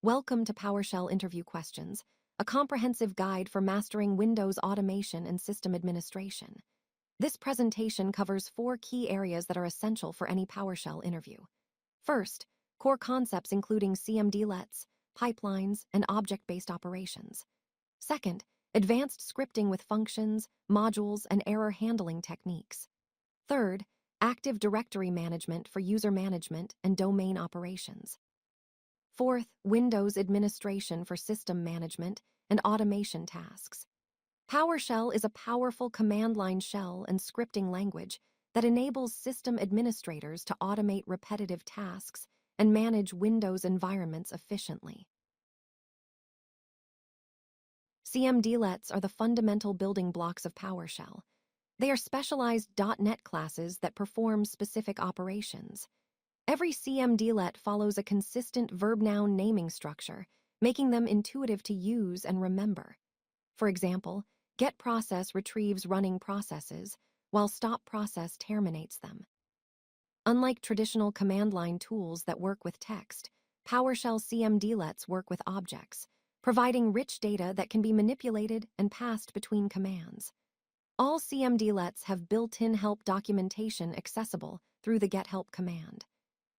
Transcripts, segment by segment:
Welcome to PowerShell Interview Questions, a comprehensive guide for mastering Windows automation and system administration. This presentation covers 4 key areas that are essential for any PowerShell interview. First, core concepts including CMDlets, pipelines, and object-based operations. Second, advanced scripting with functions, modules, and error handling techniques. Third, Active Directory management for user management and domain operations. Fourth, Windows administration for system management and automation tasks. PowerShell is a powerful command line shell and scripting language that enables system administrators to automate repetitive tasks and manage Windows environments efficiently. CMDlets are the fundamental building blocks of PowerShell. They are specialized .NET classes that perform specific operations. Every CMDlet follows a consistent verb-noun naming structure, making them intuitive to use and remember. For example, getProcess retrieves running processes, while stopProcess terminates them. Unlike traditional command line tools that work with text, PowerShell CMDlets work with objects, providing rich data that can be manipulated and passed between commands. All CMDlets have built-in help documentation accessible through the getHelp command.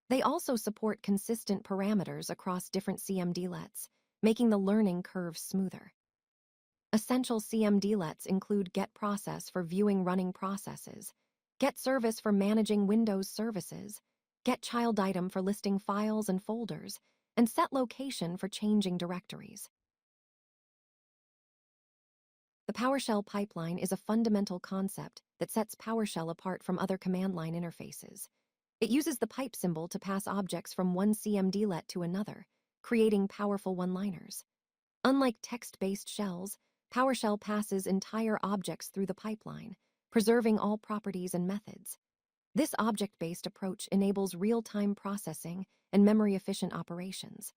They also support consistent parameters across different CMDlets, making the learning curve smoother. Essential CMDlets include getProcess for viewing running processes, getService for managing Windows services, getChildItem for listing files and folders, and setLocation for changing directories. The PowerShell pipeline is a fundamental concept that sets PowerShell apart from other command line interfaces. It uses the pipe symbol to pass objects from one CMDlet to another, creating powerful one-liners. Unlike text-based shells, PowerShell passes entire objects through the pipeline, preserving all properties and methods. This object-based approach enables real-time processing and memory-efficient operations.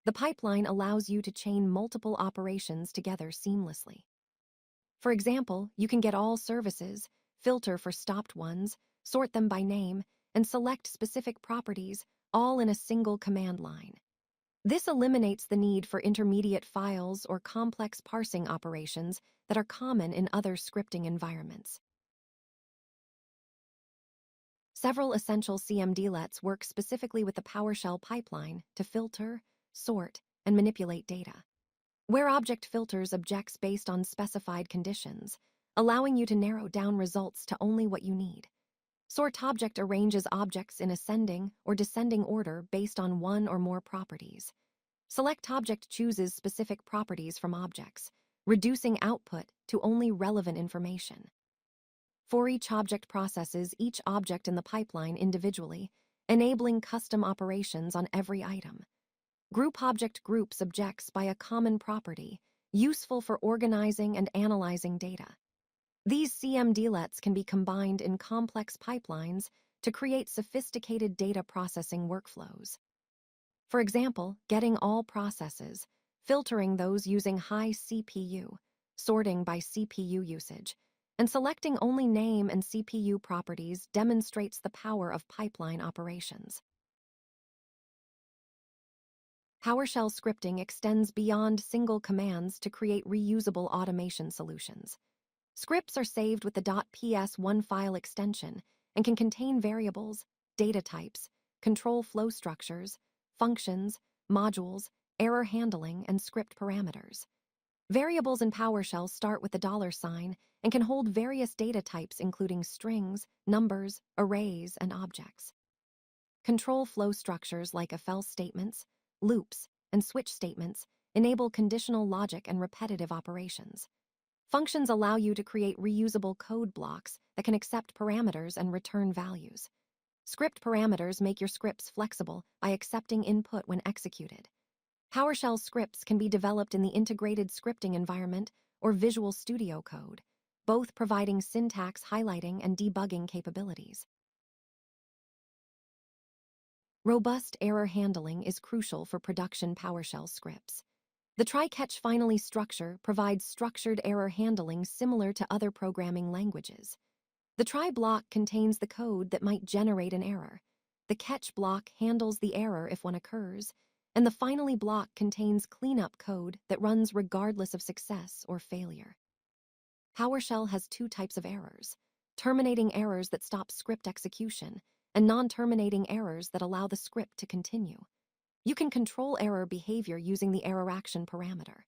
The pipeline allows you to chain multiple operations together seamlessly. For example, you can get all services, filter for stopped ones, sort them by name, and select specific properties, all in a single command line. This eliminates the need for intermediate files or complex parsing operations that are common in other scripting environments. Several essential CMDlets work specifically with the PowerShell pipeline to filter, sort, and manipulate data. WhereObject filters objects based on specified conditions, allowing you to narrow down results to only what you need. SortObject arranges objects in ascending or descending order based on one or more properties. SelectObject chooses specific properties from objects, reducing output to only relevant information. ForEachObject processes each object in the pipeline individually, enabling custom operations on every item. GroupObject groups objects by a common property, useful for organizing and analyzing data. These CMDlets can be combined in complex pipelines to create sophisticated data processing workflows. For example, getting all processes, filtering those using high CPU, sorting by CPU usage, and selecting only name and CPU properties demonstrates the power of pipeline operations. PowerShell scripting extends beyond single commands to create reusable automation solutions. Scripts are saved with the .ps1 file extension and can contain variables, data types, control flow structures, functions, modules, error handling, and script parameters. Variables in PowerShell start with the $sign and can hold various data types including strings, numbers, arrays, and objects. Control flow structures like if-else statements, loops, and switch statements enable conditional logic and repetitive operations. Functions allow you to create reusable code blocks that can accept parameters and return values. Script parameters make your scripts flexible by accepting input when executed. PowerShell scripts can be developed in the integrated scripting environment or Visual Studio Code, both providing syntax highlighting and debugging capabilities. Robust error handling is crucial for production PowerShell scripts. The try-catch-finally structure provides structured error handling similar to other programming languages. The try block contains the code that might generate an error. The catch block handles the error if one occurs, and the finally block contains cleanup code that runs regardless of success or failure. PowerShell has two types of errors: terminating errors that stop script execution, and non-terminating errors that allow the script to continue. You can control error behavior using the error action parameter.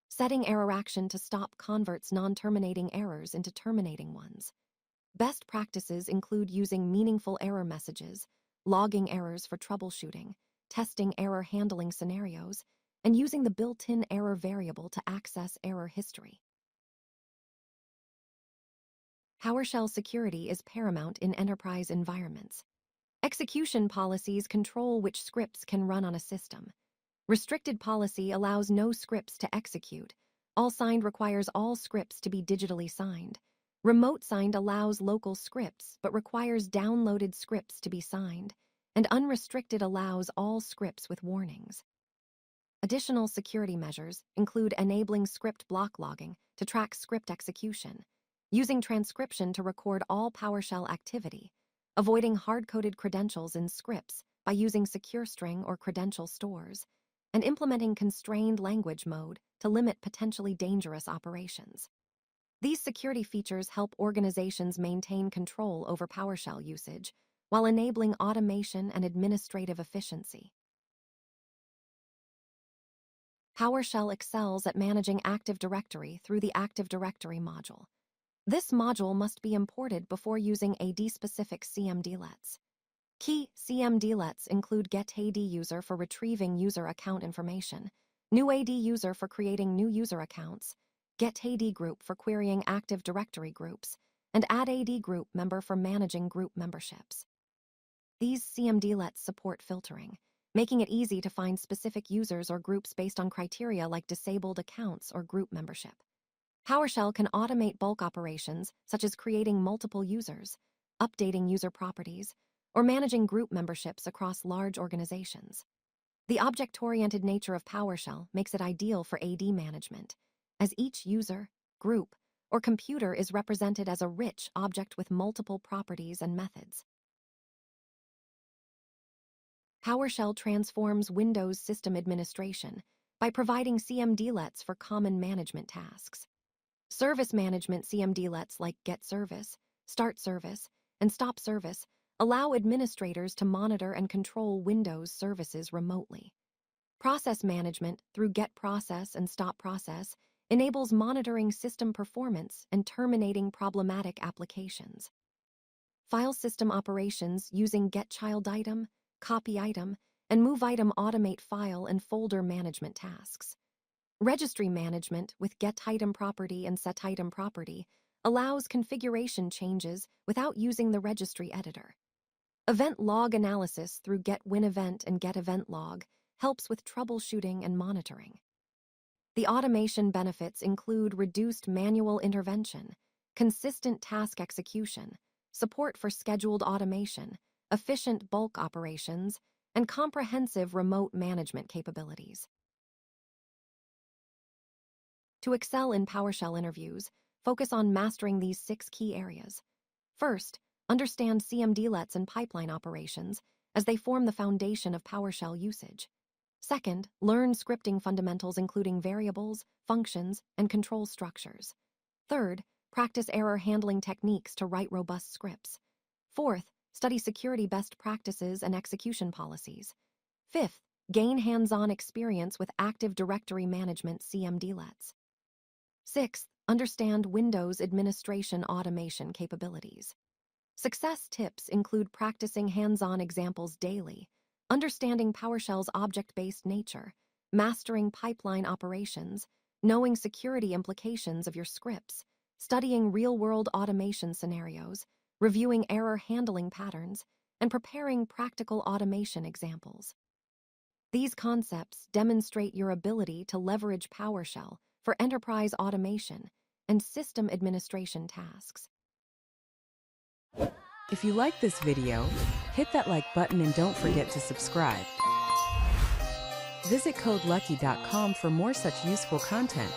Setting error action to stop converts non-terminating errors into terminating ones. Best practices include using meaningful error messages, logging errors for troubleshooting, testing error handling scenarios, and using the built-in error variable to access error history. PowerShell security is paramount in enterprise environments. Execution policies control which scripts can run on a system. Restricted policy allows no scripts to execute. All signed requires all scripts to be digitally signed. Remote signed allows local scripts but requires downloaded scripts to be signed. And unrestricted allows all scripts with warnings. Additional security measures include enabling script block logging to track script execution, using transcription to record all PowerShell activity, avoiding hard-coded credentials in scripts by using secure string or credential stores, and implementing constrained language mode to limit potentially dangerous operations. These security features help organizations maintain control over PowerShell usage while enabling automation and administrative efficiency. PowerShell excels at managing Active Directory through the Active Directory module. This module must be imported before using AD-specific CMDlets. Key CMDlets include getAD-user for retrieving user account information, newAD-user for creating new user accounts, getAD-group for querying Active Directory groups, and addAD-group member for managing group memberships. These CMDlets support filtering, making it easy to find specific users or groups based on criteria like disabled accounts or group membership. PowerShell can automate bulk operations such as creating multiple users, updating user properties, or managing group memberships across large organizations. The object-oriented nature of PowerShell makes it ideal for AD management, as each user, group, or computer is represented as a rich object with multiple properties and methods. PowerShell transforms Windows system administration by providing CMDlets for common management tasks. Service management CMDlets like Get Service, Start Service, and Stop Service allow administrators to monitor and control Windows services remotely. Process management through Get Process and Stop Process enables monitoring system performance and terminating problematic applications. File system operations using Get Child Item, Copy Item, and Move Item automate file and folder management tasks. Registry management with Get Item Property and Set Item Property allows configuration changes without using the registry editor. Event log analysis through Get WinEvent and Get Event Log helps with troubleshooting and monitoring. The automation benefits include reduced manual intervention, consistent task execution, support for scheduled automation, efficient bulk operations, and comprehensive remote management capabilities. To excel in PowerShell interviews, focus on mastering these 6 key areas. First, understand CMDlets and pipeline operations as they form the foundation of PowerShell usage. Second, learn scripting fundamentals including variables, functions, and control structures. Third, practice error handling techniques to write robust scripts. Fourth, study security best practices and execution policies. Fifth, gain hands-on experience with Active Directory Management CMDlets. Sixth, understand Windows administration automation capabilities. Success tips include practicing hands-on examples daily, understanding PowerShell's object-based nature, mastering pipeline operations, knowing security implications of your scripts, studying real-world automation scenarios, reviewing error handling patterns, and preparing practical automation examples. These concepts demonstrate your ability to leverage PowerShell for enterprise automation and system administration tasks. If you like this video, hit that like button and don't forget to subscribe. Visit CodeLucky.com for more such useful content.